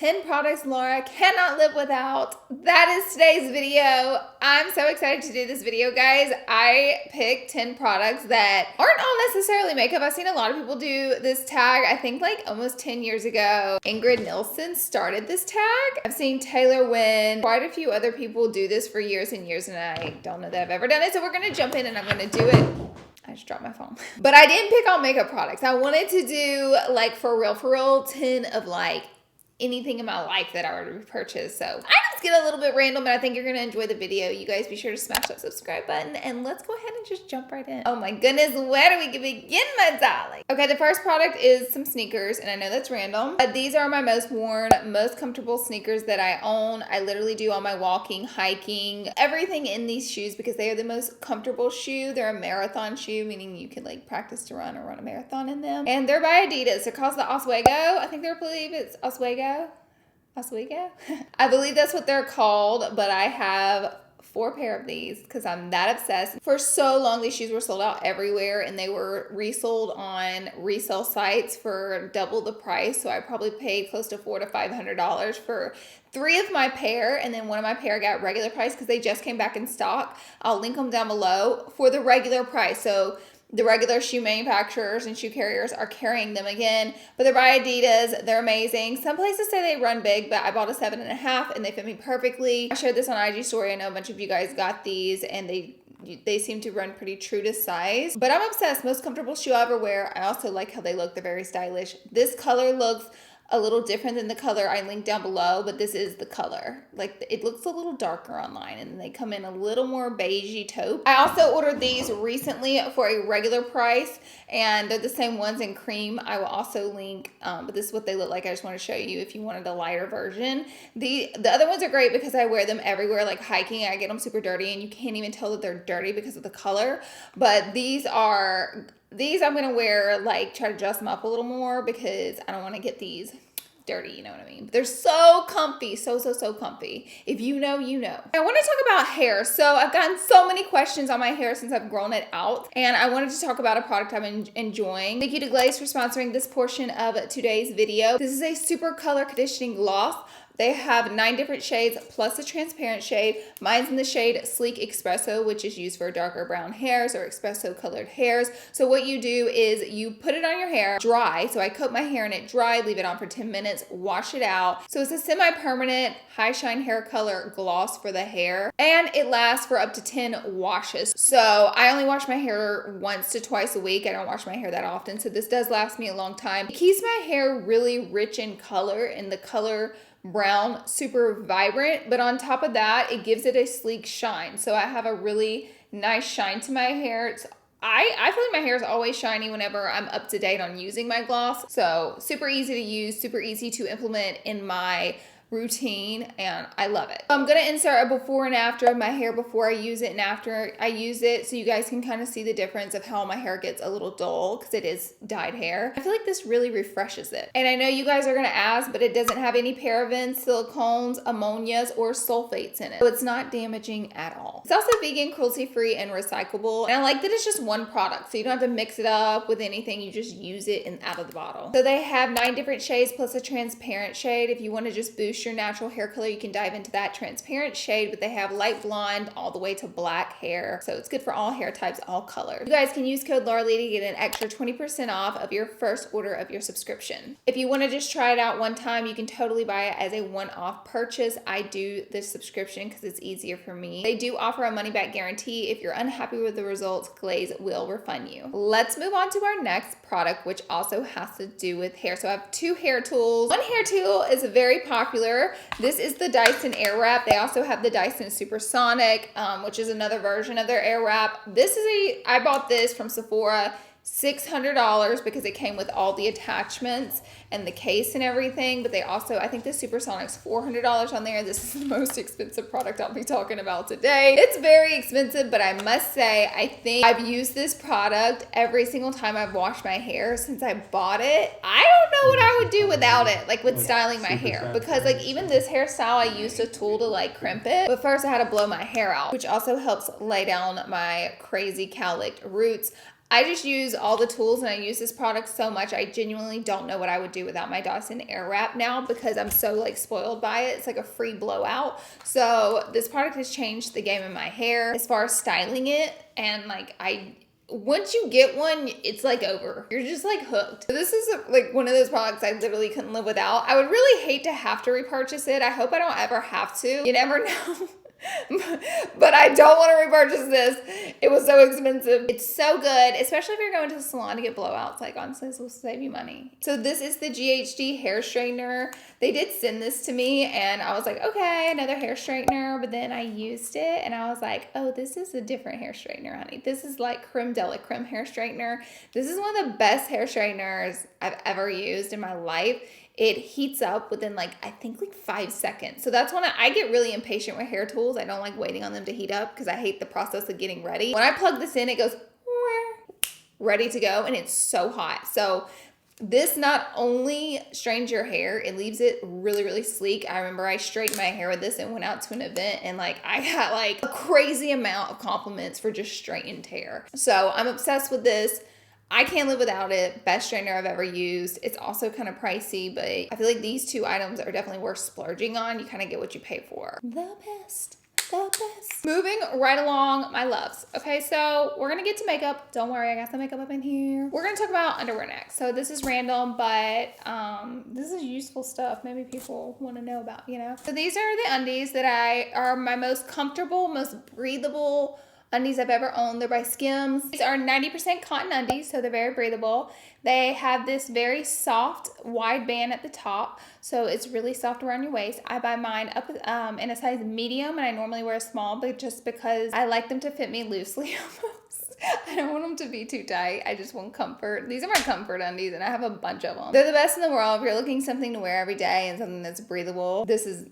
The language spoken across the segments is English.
10 products Laura cannot live without. That is today's video. I'm so excited to do this video, guys. I picked 10 products that aren't all necessarily makeup. I've seen a lot of people do this tag. I think like almost 10 years ago, Ingrid Nilsson started this tag. I've seen Taylor Wynn, quite a few other people do this for years and years, and I don't know that I've ever done it. So we're gonna jump in and I'm gonna do it. I just dropped my phone. But I didn't pick out makeup products. I wanted to do like for real, 10 of like anything in my life that I already repurchased. So I just get a little bit random, but I think you're gonna enjoy the video. You guys be sure to smash that subscribe button and let's go ahead and just jump right in. Oh my goodness, where do we begin, my darling? Okay, the first product is some sneakers, and I know that's random, but these are my most worn, most comfortable sneakers that I own. I literally do all my walking, hiking, everything in these shoes because they are the most comfortable shoe. They're a marathon shoe, meaning you can like practice to run or run a marathon in them. And they're by Adidas. They're called the Oswego. I think they believe it's Oswego. Oswego? I believe that's what they're called, but I have 4 pair of these because I'm that obsessed. For so long, these shoes were sold out everywhere and they were resold on resale sites for double the price. So I probably paid close to $400 to $500 for 3 of my pair, and then one of my pair got regular price because they just came back in stock. I'll link them down below for the regular price. So the regular shoe manufacturers and shoe carriers are carrying them again, but they're by Adidas. They're amazing. Some places say they run big, but I bought a 7.5 and they fit me perfectly. I shared this on IG story. I know a bunch of you guys got these and they seem to run pretty true to size, but I'm obsessed. Most comfortable shoe I ever wear. I also like how they look. They're very stylish. This color looks a little different than the color I linked down below, but this is the color. Like it looks a little darker online and they come in a little more beigey taupe. I also ordered these recently for a regular price and they're the same ones in cream. I will also link, but this is what they look like. I just want to show you if you wanted a lighter version. The other ones are great because I wear them everywhere, like hiking. I get them super dirty and you can't even tell that they're dirty because of the color. But these I'm going to wear, like, try to dress them up a little more because I don't want to get these dirty, you know what I mean? But they're so comfy, so comfy. If you know, you know. I want to talk about hair. So I've gotten so many questions on my hair since I've grown it out, and I wanted to talk about a product I'm enjoying. Thank you to Glaze for sponsoring this portion of today's video. This is a super color conditioning gloss. They have 9 different shades plus a transparent shade. Mine's in the shade Sleek Espresso, which is used for darker brown hairs or espresso colored hairs. So what you do is you put it on your hair dry. So I coat my hair in it dry, leave it on for 10 minutes, wash it out. So it's a semi-permanent high shine hair color gloss for the hair, and it lasts for up to 10 washes. So I only wash my hair once to twice a week. I don't wash my hair that often. So this does last me a long time. It keeps my hair really rich in color, and the color brown, super vibrant, but on top of that, it gives it a sleek shine. So I have a really nice shine to my hair. I feel like my hair is always shiny whenever I'm up to date on using my gloss. So super easy to use, super easy to implement in my routine, and I love it. I'm gonna insert a before and after of my hair before I use it and after I use it so you guys can kind of see the difference of how my hair gets a little dull because it is dyed hair. I feel like this really refreshes it. And I know you guys are gonna ask, but it doesn't have any parabens, silicones, ammonias, or sulfates in it. So it's not damaging at all. It's also vegan, cruelty-free, and recyclable. And I like that it's just one product, so you don't have to mix it up with anything. You just use it and out of the bottle. So they have 9 different shades plus a transparent shade. If you want to just boost your natural hair color, you can dive into that transparent shade, but they have light blonde all the way to black hair. So it's good for all hair types, all colors. You guys can use code LauraLee to get an extra 20% off of your first order of your subscription. If you want to just try it out one time, you can totally buy it as a one-off purchase. I do this subscription because it's easier for me. They do offer a money-back guarantee. If you're unhappy with the results, Glaze will refund you. Let's move on to our next product, which also has to do with hair. So I have 2 hair tools. One hair tool is very popular. This is the Dyson Airwrap. They also have the Dyson Supersonic, which is another version of their Airwrap. I bought this from Sephora, $600 because it came with all the attachments and the case and everything, but they also, I think the Supersonic's $400 on there. This is the most expensive product I'll be talking about today. It's very expensive, but I must say, I think I've used this product every single time I've washed my hair since I bought it. I don't know what I would do without it, like with styling my hair, because like even this hairstyle, I used a tool to like crimp it, but first I had to blow my hair out, which also helps lay down my crazy cowlicked roots. I just use all the tools and I use this product so much. I genuinely don't know what I would do without my Dyson Airwrap now because I'm so like spoiled by it. It's like a free blowout. So this product has changed the game in my hair as far as styling it. And like once you get one, it's like over. You're just like hooked. This is like one of those products I literally couldn't live without. I would really hate to have to repurchase it. I hope I don't ever have to. You never know. But I don't want to repurchase this. It was so expensive. It's so good, especially if you're going to the salon to get blowouts. Like honestly, this will save you money. So this is the GHD hair straightener. They did send this to me and I was like, okay, another hair straightener. But then I used it and I was like, oh, this is a different hair straightener, honey. This is like creme de la creme hair straightener. This is one of the best hair straighteners I've ever used in my life. It heats up within like, I think like 5 seconds. So that's when I get really impatient with hair tools. I don't like waiting on them to heat up because I hate the process of getting ready. When I plug this in, it goes ready to go and it's so hot. So this not only straightens your hair, it leaves it really, really sleek. I remember I straightened my hair with this and went out to an event and like I got like a crazy amount of compliments for just straightened hair. So I'm obsessed with this. I can't live without it. Best straightener I've ever used. It's also kind of pricey, but I feel like these two items are definitely worth splurging on. You kind of get what you pay for. The best. The best. Moving right along, my loves. Okay, so we're gonna get to makeup. Don't worry, I got some makeup up in here. We're gonna talk about underwear next. So this is random, but this is useful stuff. Maybe people want to know about, you know? So these are the undies that are my most comfortable, most breathable undies I've ever owned. They're by Skims. These are 90% cotton undies, so they're very breathable. They have this very soft, wide band at the top, so it's really soft around your waist. I buy mine up in a size medium, and I normally wear a small, but just because I like them to fit me loosely almost. I don't want them to be too tight. I just want comfort. These are my comfort undies, and I have a bunch of them. They're the best in the world. If you're looking something to wear every day and something that's breathable, this is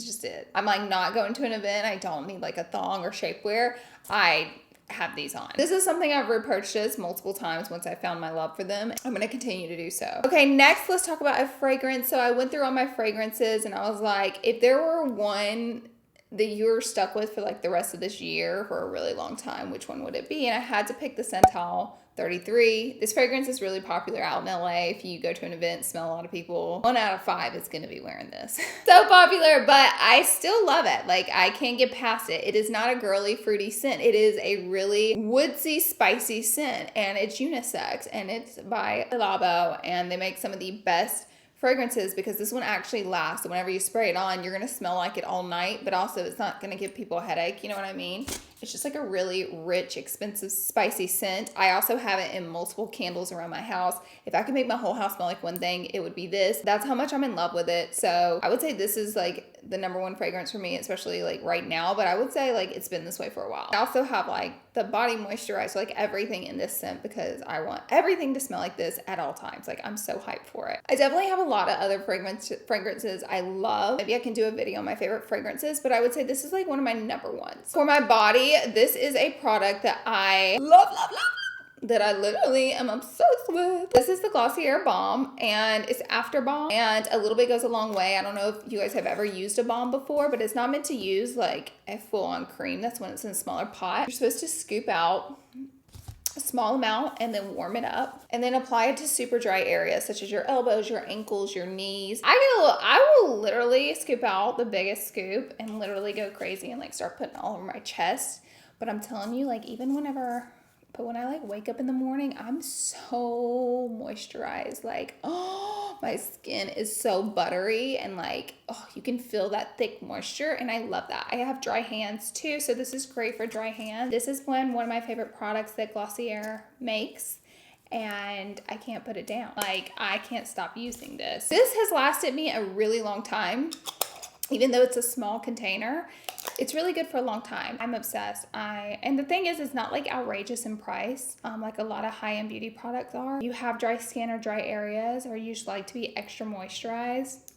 just it. I'm like not going to an event. I don't need like a thong or shapewear. I have these on. This is something I've repurchased multiple times once I found my love for them. I'm gonna continue to do so. Okay, next let's talk about a fragrance. So I went through all my fragrances and I was like, if there were one that you're stuck with for like the rest of this year for a really long time, which one would it be? And I had to pick the Sental 33. This fragrance is really popular out in LA. If you go to an event, smell a lot of people, 1 out of 5 is gonna be wearing this. So popular, but I still love it. Like I can't get past it. It is not a girly fruity scent. It is a really woodsy, spicy scent and it's unisex and it's by Labo and they make some of the best fragrances because this one actually lasts. Whenever you spray it on, you're gonna smell like it all night, but also it's not gonna give people a headache, you know what I mean? It's just like a really rich, expensive, spicy scent. I also have it in multiple candles around my house. If I could make my whole house smell like one thing, it would be this. That's how much I'm in love with it. So I would say this is like the #1 fragrance for me, especially like right now, but I would say like it's been this way for a while. I also have like the body moisturizer, like everything in this scent because I want everything to smell like this at all times. Like I'm so hyped for it. I definitely have a lot of other fragrances I love. Maybe I can do a video on my favorite fragrances, but I would say this is like one of my #1s. For my body, this is a product that I love, that I literally am obsessed with. This is the Glossier Balm and it's after balm and a little bit goes a long way. I don't know if you guys have ever used a balm before, but it's not meant to use like a full-on cream. That's when it's in a smaller pot. You're supposed to scoop out a small amount and then warm it up and then apply it to super dry areas such as your elbows, your ankles, your knees. I will literally scoop out the biggest scoop and literally go crazy and like start putting it all over my chest. But I'm telling you, like even when I like wake up in the morning, I'm so moisturized. Like, oh, my skin is so buttery and like, oh, you can feel that thick moisture and I love that. I have dry hands too, so this is great for dry hands. This is one of my favorite products that Glossier makes and I can't put it down. Like, I can't stop using this. This has lasted me a really long time. Even though it's a small container, it's really good for a long time. I'm obsessed. And the thing is, it's not like outrageous in price, like a lot of high-end beauty products are. You have dry skin or dry areas, or you just like to be extra moisturized.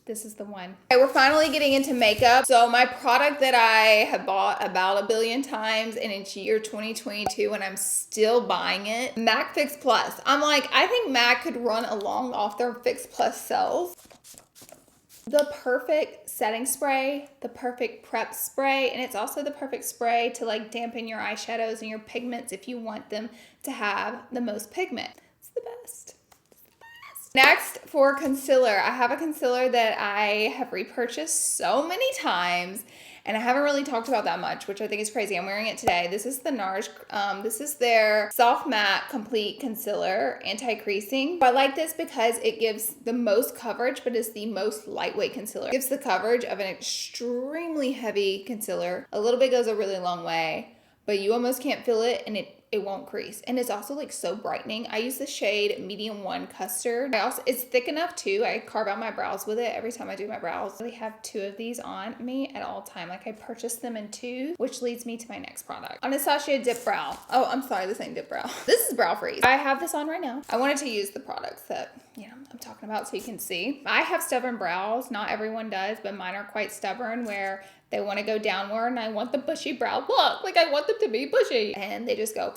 This is the one. Okay, we're finally getting into makeup. So my product that I have bought about 1 billion times and it's year 2022 and I'm still buying it, MAC Fix Plus. I'm like, I think MAC could run along off their Fix Plus cells. the perfect setting spray, the perfect prep spray, and it's also the perfect spray to like dampen your eyeshadows and your pigments if you want them to have the most pigment. It's the best. Next, for concealer, I have a concealer that I have repurchased so many times, and I haven't really talked about that much, which I think is crazy. I'm wearing it today. This is the NARS, this is their Soft Matte Complete Concealer Anti-Creasing. I like this because it gives the most coverage, but it's the most lightweight concealer. It gives the coverage of an extremely heavy concealer. A little bit goes a really long way, but you almost can't feel it, and it won't crease. And it's also like so brightening. I use the shade Medium 1 Custard. It's thick enough too. I carve out my brows with it every time I do my brows. I have 2 of these on me at all time. Like I purchased them in 2, which leads me to my next product. Anastasia Dip Brow. Oh, I'm sorry, this ain't Dip Brow. This is Brow Freeze. I have this on right now. I wanted to use the products that, I'm talking about so you can see. I have stubborn brows. Not everyone does, but mine are quite stubborn where they want to go downward, and I want the bushy brow look. Like I want them to be bushy, and they just go.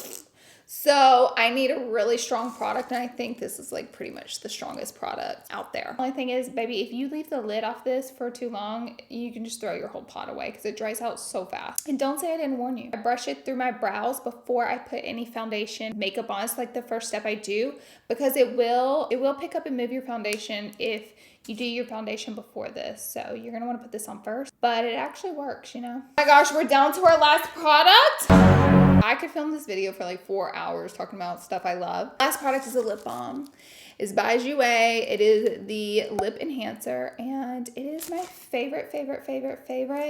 So I need a really strong product, and I think this is like pretty much the strongest product out there. The only thing is, baby, if you leave the lid off this for too long, you can just throw your whole pot away because it dries out so fast. And don't say I didn't warn you. I brush it through my brows before I put any foundation makeup on. It's like the first step I do because it will pick up and move your foundation if you do your foundation before this. So you're gonna wanna put this on first, but it actually works, Oh my gosh, we're down to our last product. I could film this video for like 4 hours talking about stuff I love. Last product is a lip balm. It's by Jouer. It is the lip enhancer, and it is my favorite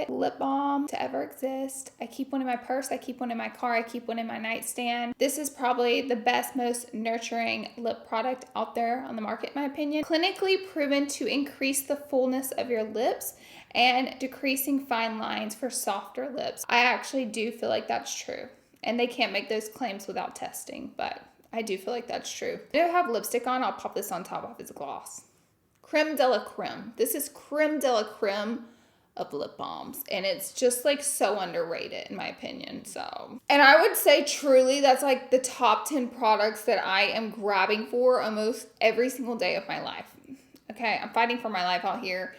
lip balm to ever exist. I keep one in my purse, I keep one in my car, I keep one in my nightstand. This is probably the best, most nurturing lip product out there on the market, in my opinion. Clinically proven to increase the fullness of your lips and decreasing fine lines for softer lips. I actually do feel like that's true. And they can't make those claims without testing, but I do feel like that's true. If I have lipstick on, I'll pop this on top of its gloss. Creme de la creme. This is creme de la creme of lip balms, and it's just like so underrated in my opinion. So, and I would say truly that's like the top 10 products that I am grabbing for almost every single day of my life. Okay, I'm fighting for my life out here,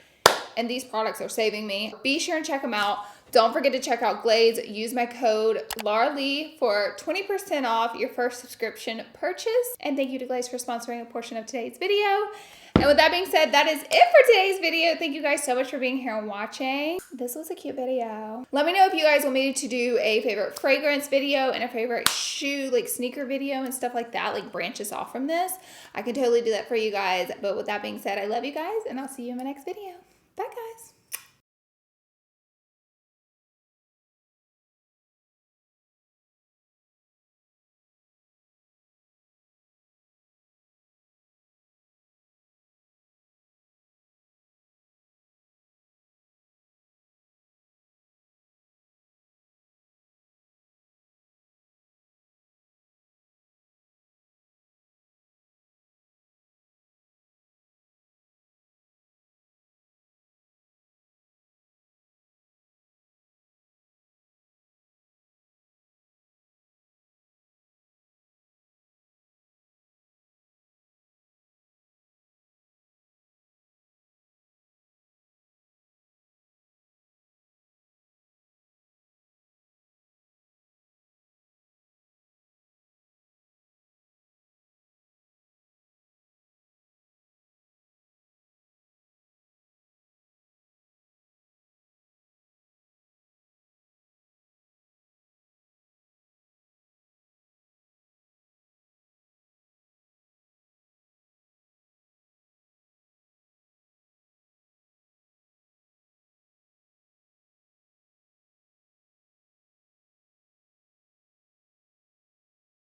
and these products are saving me. Be sure and check them out. Don't forget to check out Glades. Use my code LauraLee for 20% off your first subscription purchase. And thank you to Glades for sponsoring a portion of today's video. And with that being said, that is it for today's video. Thank you guys so much for being here and watching. This was a cute video. Let me know if you guys want me to do a favorite fragrance video and a favorite shoe, like sneaker video and stuff like that, like branches off from this. I can totally do that for you guys. But with that being said, I love you guys, and I'll see you in my next video.